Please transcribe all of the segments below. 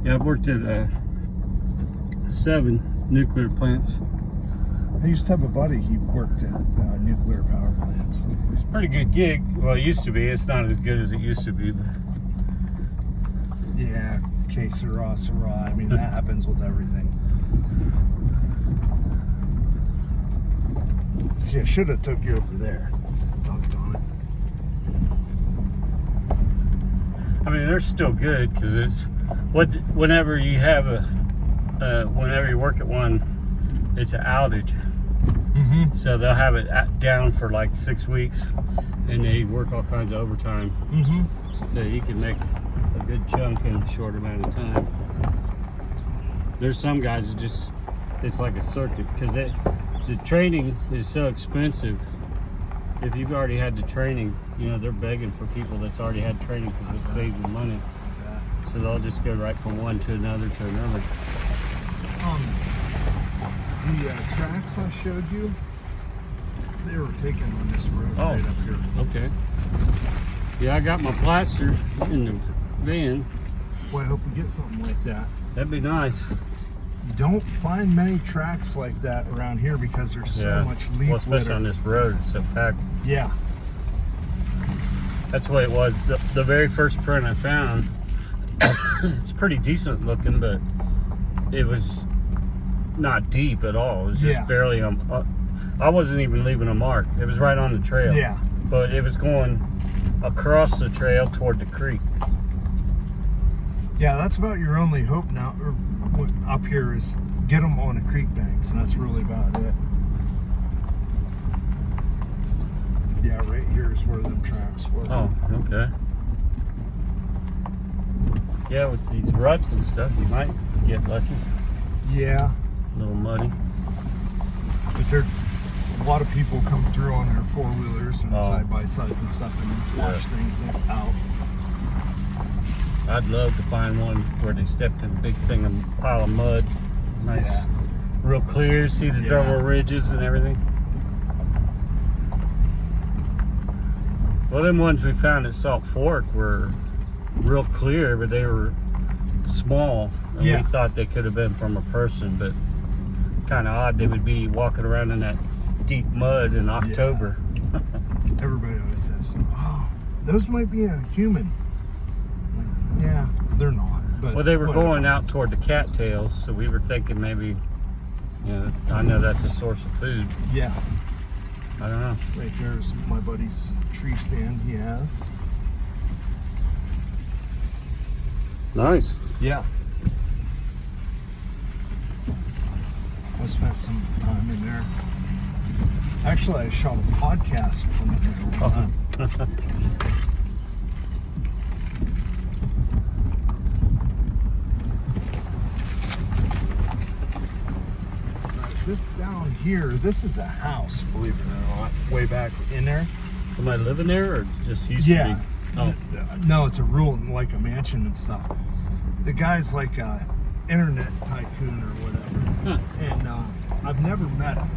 Yeah, I've worked at 7 nuclear plants. I used to have a buddy, he worked at nuclear power plants. It's a pretty good gig. Well, it used to be. It's not as good as it used to be. But... Yeah, que sera, sera. I mean, that happens with everything. See, I should have took you over there. Doggone it. I mean, they're still good because it's whenever you have whenever you work at one, it's an outage. Mm-hmm. So they'll have it down for like 6 weeks, and they work all kinds of overtime. Mm-hmm. So you can make a good chunk in a short amount of time. There's some guys that just, it's like a circuit because the training is so expensive. If you've already had the training, you know, they're begging for people that's already had training because it saves them money. So they'll just go right from one to another to another. The tracks I showed you, they were taken on this road right up here. Okay. Yeah, I got my plaster in the van. Boy, I hope we get something like that. That'd be nice. You don't find many tracks like that around here because there's so much leaf well, especially litter. on this road, it's so packed. Yeah. That's the way it was. The very first print I found, it's pretty decent looking, but it was not deep at all. It was just barely I wasn't even leaving a mark. It was right on the trail. Yeah. But it was going across the trail toward the creek. Yeah, that's about your only hope now up here is get them on the creek banks, and that's really about it. Yeah, right here is where them tracks were. Oh, okay. Yeah, with these ruts and stuff, you might get lucky. Yeah. A little muddy. But there a lot of people come through on their four-wheelers and side-by-sides and stuff and wash things out. I'd love to find one where they stepped in a big pile of mud. Nice, real clear, see the double ridges and everything. Well, them ones we found at Salt Fork were real clear, but they were small. And we thought they could have been from a person, but kind of odd they would be walking around in that deep mud in October. Yeah. Everybody always says, oh, those might be a human. Like, yeah, they're not. But well, they were going out toward the cattails, so we were thinking maybe, you know, I know that's a source of food. Yeah. I don't know. Right there's my buddy's tree stand he has. Nice. Yeah. I spent some time in there. Actually, I shot a podcast from in there one time. This down here, this is a house, believe it or not, way back in there. Somebody living there or just used to be? Oh. No, it's a rural, like a mansion and stuff. The guy's like a internet tycoon or whatever. And I've never met him.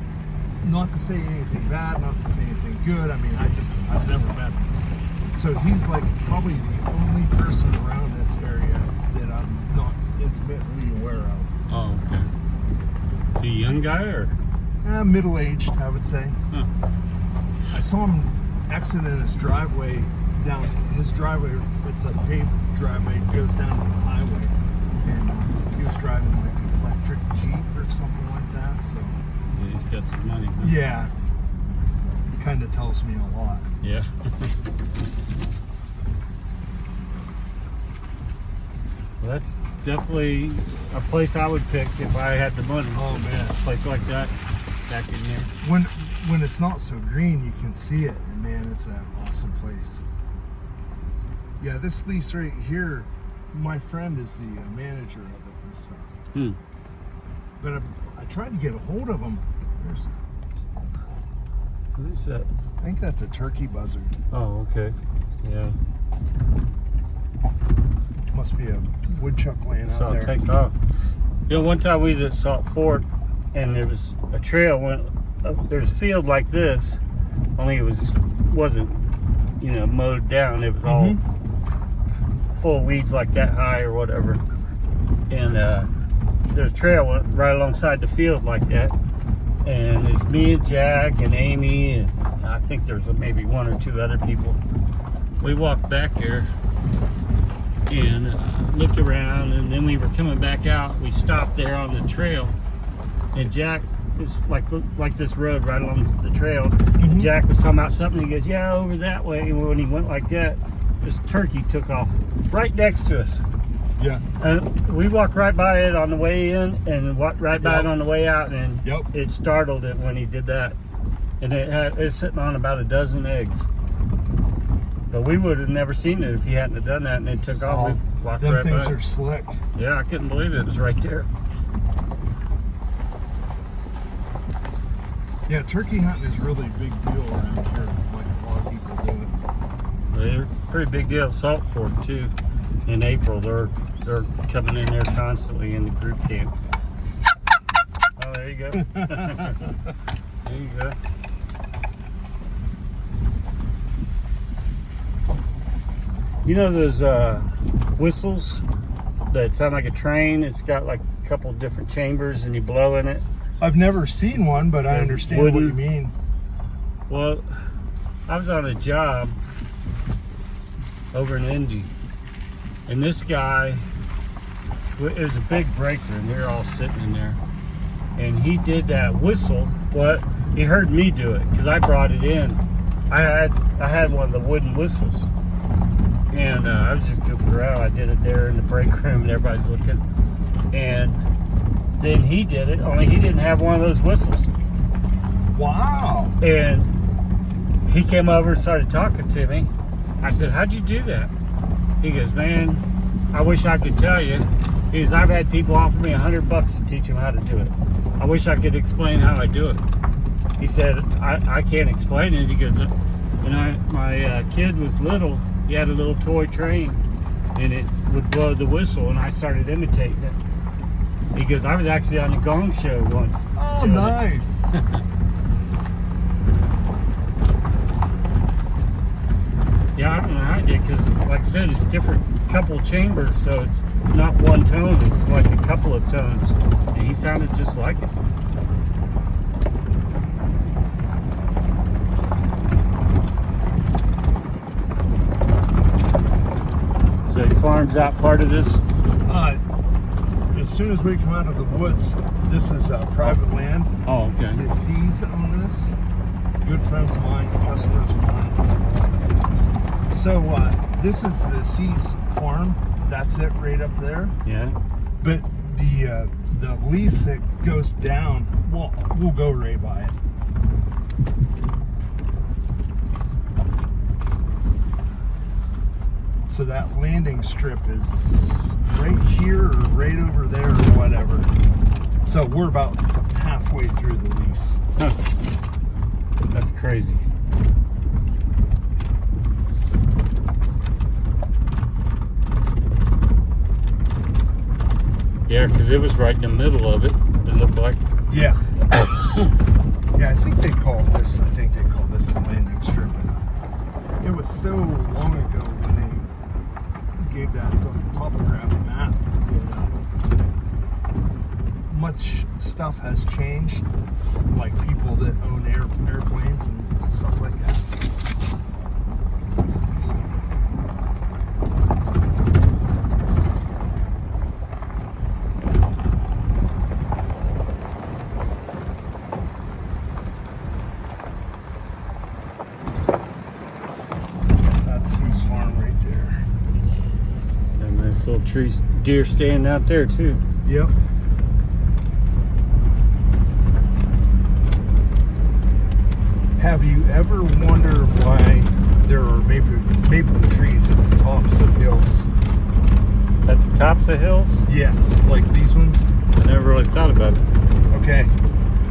Not to say anything bad, not to say anything good. I mean, I've never met him. So he's like probably the only person around this area that I'm not intimately aware of. Oh, okay. Is he a young guy or? Middle-aged, I would say. Huh. I saw him exiting his driveway down his driveway. It's a paved driveway. It goes down to the highway. And he was driving like an electric Jeep or something like that. So Yeah, he's got some money. Huh? yeah, it kind of tells me a lot. Yeah. Well, that's definitely a place I would pick if I had the money. Oh man, A place like that back in here. When it's not so green, you can see it, and man, it's an awesome place. Yeah, this lease right here, my friend is the manager of it and stuff. But I tried to get a hold of him. Where's it? What is that? I think that's a turkey buzzard. Oh, okay. Yeah. Must be a woodchuck laying out there. Take off. You know, one time we was at Salt Fork, and there was a trail went up. There's a field like this, only it wasn't mowed down. It was all full of weeds like that high or whatever. and there's a trail right alongside the field like that, and it's me and Jack and Amy, and I think there's maybe 1 or 2 other people. We walked back there and looked around, and then we were coming back out. We stopped there on the trail, and Jack is like this road right along the trail. Mm-hmm. Jack was talking about something. He goes, "Yeah, over that way." And when he went like that, this turkey took off right next to us. Yeah. And we walked right by it on the way in, and walked right by it on the way out, and it startled it when he did that. And it's sitting on about a dozen eggs. But we would have never seen it if he hadn't have done that, and it took off. We walked them right things by. are slick. Yeah, I couldn't believe it. It was right there. Yeah, turkey hunting is really a big deal around here, like a lot of people do it. It's a pretty big deal. Salt Fork too. In April, they're coming in there constantly in the group camp. Oh, there you go. There you go. You know those whistles that sound like a train? It's got like a couple different chambers, and you blow in it. I've never seen one, but I understand what you mean. Well, I was on a job over in Indy, and this guy, it was a big break room. We were all sitting in there, and he did that whistle. Well, he heard me do it because I brought it in. I had one of the wooden whistles, and I was just goofing around. I did it there in the break room, and everybody's looking, and then he did it, only he didn't have one of those whistles. Wow. And he came over and started talking to me. I said, "How'd you do that?" He goes, "Man, I wish I could tell you." He goes, "I've had people offer me $100 to teach them how to do it. I wish I could explain how I do it." He said, I can't explain it." He goes, my kid was little. He had a little toy train, and it would blow the whistle, and I started imitating it. He goes, "I was actually on the Gong Show once." Oh, nice. Yeah, I don't know how I did, because like I said, it's different couple chambers, so it's not one tone, it's like a couple of tones. And he sounded just like it. So he farms out part of this? As soon as we come out of the woods, this is private land. Oh, okay. The C's on this. Good friends of mine, customers of mine. So this is the C's farm. That's it right up there. Yeah. But the lease that goes down, we'll go right by it. So that landing strip is right here or right over there or whatever. So we're about halfway through the lease. Huh. That's crazy. Yeah, because it was right in the middle of it. It looked like. Yeah. Yeah, I think they call this the landing strip. It was so long ago when they gave that topograph map that much stuff has changed, like people that own airplanes and stuff like that. That's his farm right there. And this little deer standing out there too. Yep. Have you ever wondered why there are maple trees at the tops of hills? At the tops of hills? Yes, like these ones. I never really thought about it. Okay.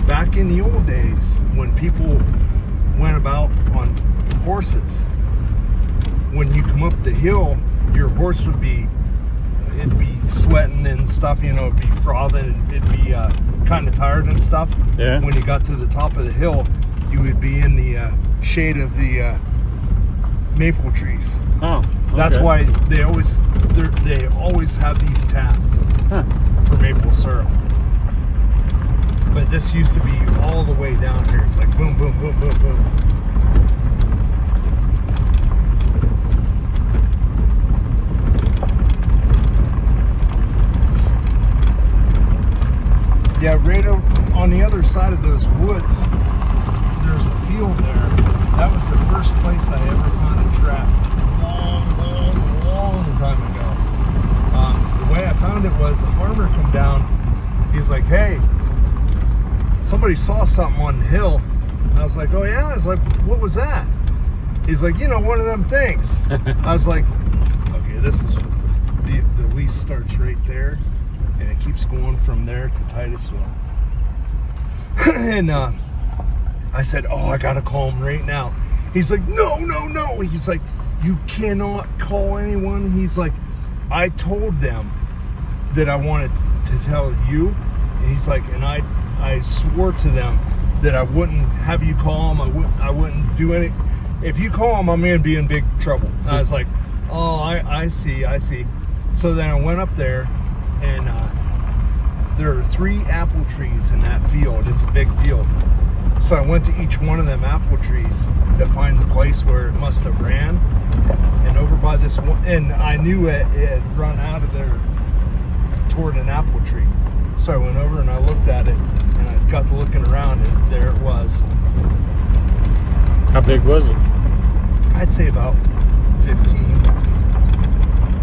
Back in the old days, when people went about on horses, when you come up the hill, your horse would be, it'd be sweating and stuff, you know, it'd be frothing, and it'd be kind of tired and stuff. Yeah. When you got to the top of the hill, you would be in the shade of the maple trees. Oh, okay. That's why they always have these tapped. for maple syrup. But this used to be all the way down here. It's like boom, boom, boom, boom, boom. Yeah, right on the other side of those woods, there's a field there. That was the first place I ever found a trap. Long time ago. The way I found it was a farmer come down. He's like, hey, somebody saw something on the hill. And I was like, oh yeah? I was like, what was that? He's like, you know, one of them things. I was like, okay, this is, the lease starts right there. And it keeps going from there to Titusville. And I said, oh, I gotta call him right now. He's like, no. He's like, you cannot call anyone. He's like, I told them that I wanted to tell you. And he's like, and I swore to them that I wouldn't have you call him. I wouldn't do any. If you call him, I'm gonna be in big trouble. And I was like, oh, I see. So then I went up there, and there are 3 apple trees in that field. It's a big field. So I went to each one of them apple trees to find the place where it must have ran. And over by this one, and I knew it had run out of there toward an apple tree. So I went over and I looked at it, and I got to looking around, and there it was. How big was it? I'd say about 15.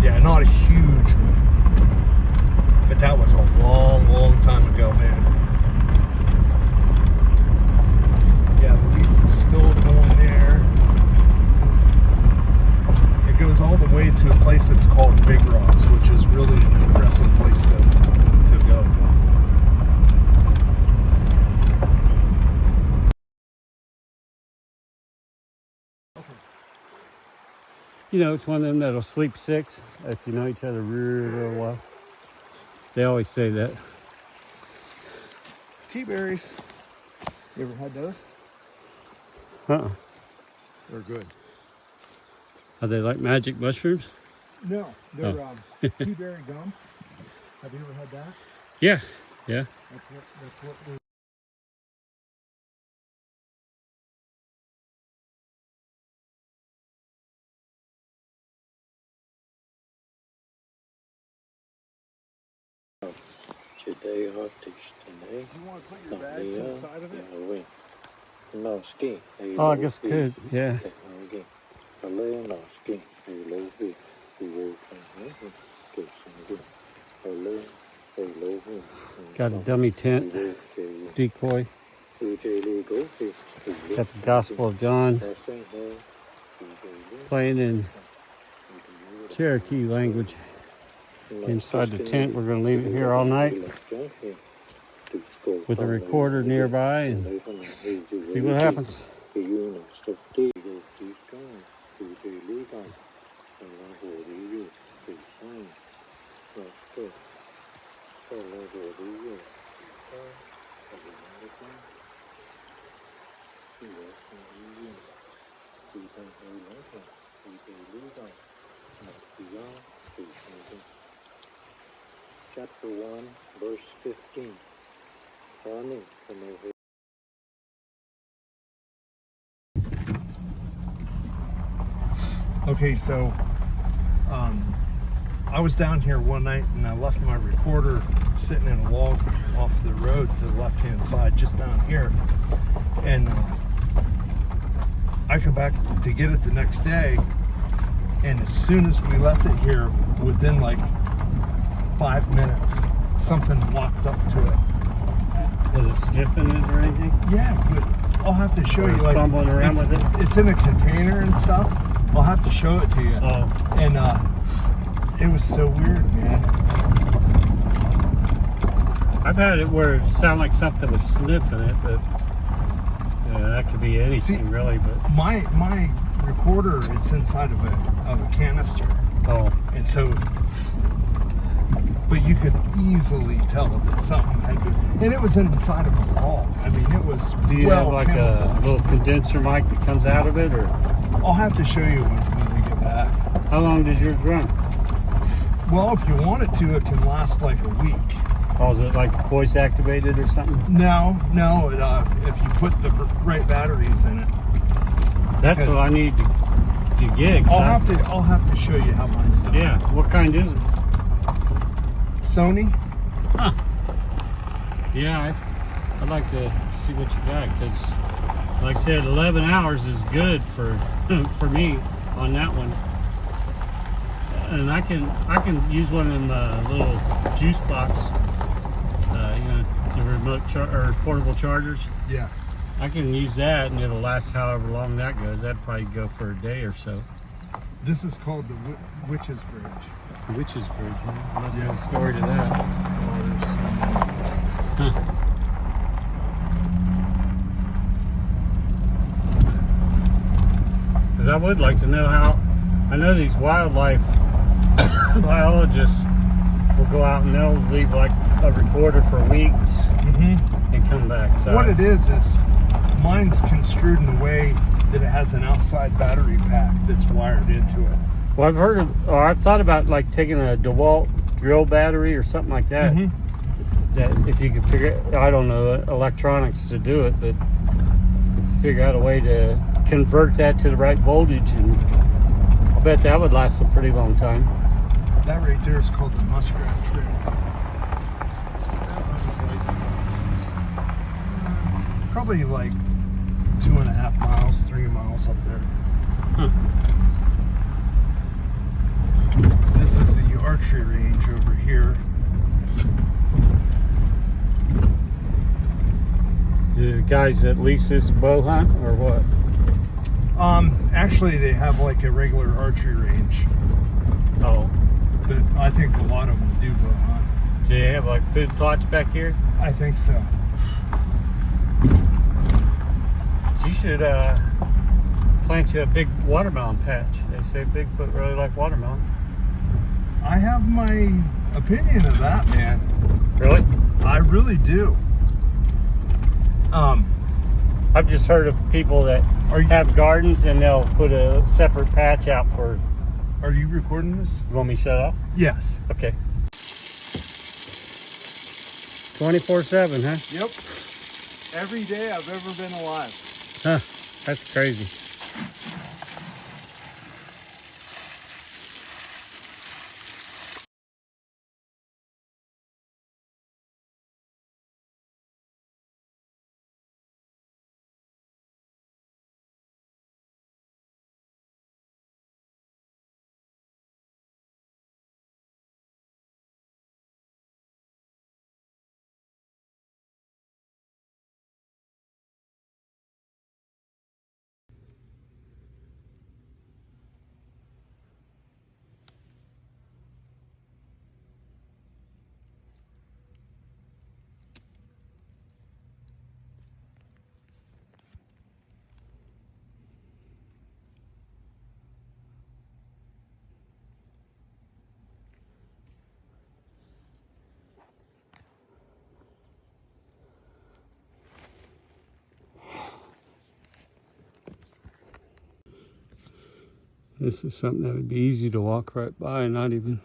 Yeah, not a huge one. But that was a long time ago, man. Yeah, the lease is still going there. It goes all the way to a place that's called Big Rocks, which is really an impressive place to go. You know, it's one of them that'll sleep 6 if you know each other real well. They always say that. Tea-berries. You ever had those? Uh-uh. They're good. Are they like magic mushrooms? No, they're tea-berry gum. Have you ever had that? Yeah. That's what they're... Today artist today. You want to put your bags inside of it? No ski. Oh, I guess could. Yeah. Got a dummy tent, decoy. Got the Gospel of John playing in Cherokee language. Inside the tent, we're going to leave it here all night with a recorder nearby and see what happens. Chapter 1, verse 15. Running from over. Okay, so I was down here one night and I left my recorder sitting in a log off the road to the left-hand side, just down here. And I come back to get it the next day, and as soon as we left it here, within like 5 minutes, something walked up to it. Was it sniffing it or anything? Yeah, but I'll have to show you. Like, fumbling around with it? It's in a container and stuff. I'll have to show it to you. Oh. And it was so weird, man. I've had it where it sounded like something was sniffing it, but that could be anything. See, really. But my recorder, it's inside of a canister. Oh. And so, but you could easily tell that something had been, and it was inside of a log. I mean, it was. Do you have like a little condenser mic that comes out of it, or? I'll have to show you when we get back. How long does yours run? Well, if you want it to, it can last like a week. Oh, is it like voice activated or something? No, if you put the right batteries in it. That's what I need to get. I'll have to show you how mine's done. Yeah, what kind is it? Sony. Huh. Yeah, I'd like to see what you got, because like I said, 11 hours is good for for me on that one. And I can use one of them little juice box, you know, the remote or portable chargers. Yeah. I can use that, and it'll last however long that goes. That'd probably go for a day or so. This is called the Witch's Bridge. The Witch's Bridge, huh? Must be Yeah. a story to that. Oh, there's so many. Huh. Because I would like to know how. I know these wildlife biologists will go out and they'll leave like a recorder for weeks and come back. So What it is mine's construed in a way that it has an outside battery pack that's wired into it. well, I've heard of, or I've thought about like taking a DeWalt drill battery or something like that. That if you could figure, I don't know electronics to do it, but figure out a way to convert that to the right voltage, and I bet that would last a pretty long time. That right there is called the Muskrat Trail. Probably like 2.5 miles, 3 miles up there. Huh. This is the archery range over here. The guys that lease this bow hunt or what? Actually they have like a regular archery range, Oh, but I think a lot of them do bow hunt. do they have like food plots back here? I think so. You should plant you a big watermelon patch. They say Bigfoot really like watermelon. I have my opinion of that, man. Really? I really do. I've just heard of people that you- have gardens and they'll put a separate patch out for. Are you recording this? You want me to shut off? Yes. Okay. 24/7, huh? Yep. Every day I've ever been alive. Huh. That's crazy. This is something that would be easy to walk right by and not even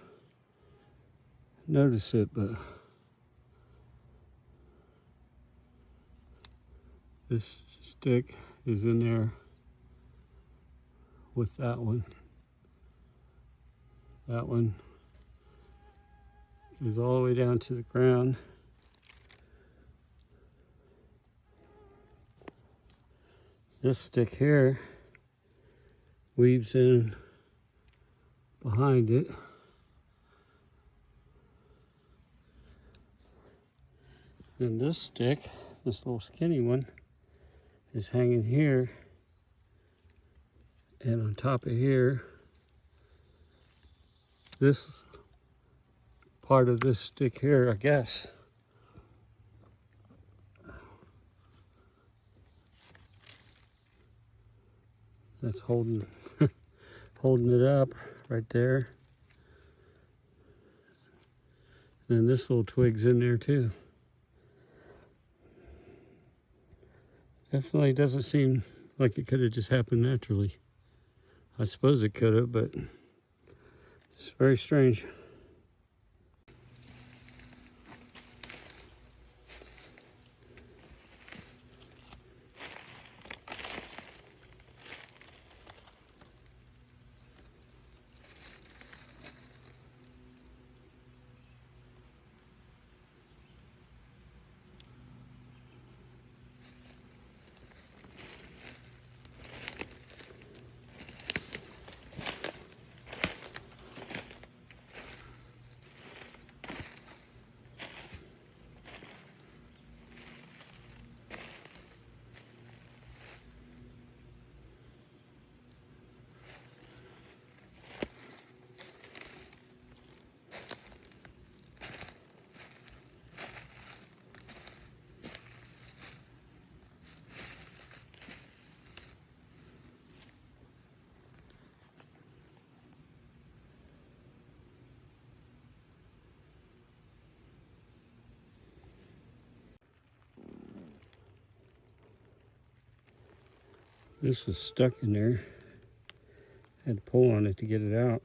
notice it, but this stick is in there with that one. That one is all the way down to the ground. This stick here weaves in behind it. And this stick, this little skinny one, is hanging here. And on top of here, this part of this stick here, I guess, that's holding holding it up right there. And this little twig's in there too. Definitely doesn't seem like it could have just happened naturally. I suppose it could have, but it's very strange. This was stuck in there. Had to pull on it to get it out.